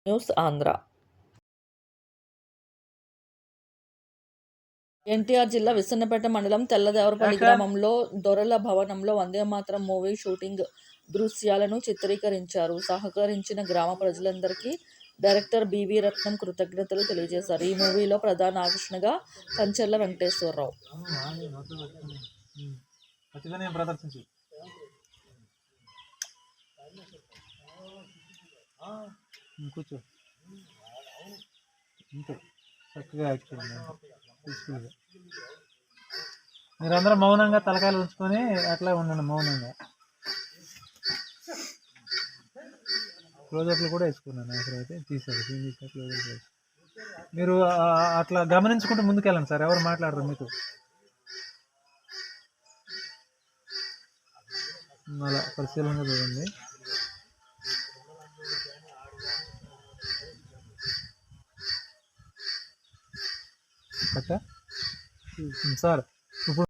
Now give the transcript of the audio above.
News Andhra. NTR జిల్లా విస్సన్నపేట మండలం తెల్లదేవరపల్లి గ్రామంలో దొరల భవనంలో వందేమాతరం మూవీ షూటింగ్ దృశ్యాలను చిత్రీకరించారు. సహకరించిన గ్రామ ప్రజలందరికీ డైరెక్టర్ బివి రత్నం కృతజ్ఞతలు తెలియజేశారు. ఈ మూవీలో ప్రధాన ఆకర్షణగా కంచెర్ల వెంకటేశ్వరరావు. కూర్చో చక్కగా తీసుకుంది. మీరందరూ మౌనంగా తలకాయలు ఉంచుకొని అట్లా ఉండండి. మౌనంగా క్లోజప్లు కూడా వేసుకున్నాను. అవసరమైతే తీసారు. క్లోజప్లు మీరు అట్లా గమనించుకుంటూ ముందుకెళ్ళండి సార్. ఎవరు మాట్లాడరు మీతో. అలా పరిశీలనగా చూడండి. సార్ ఇప్పుడు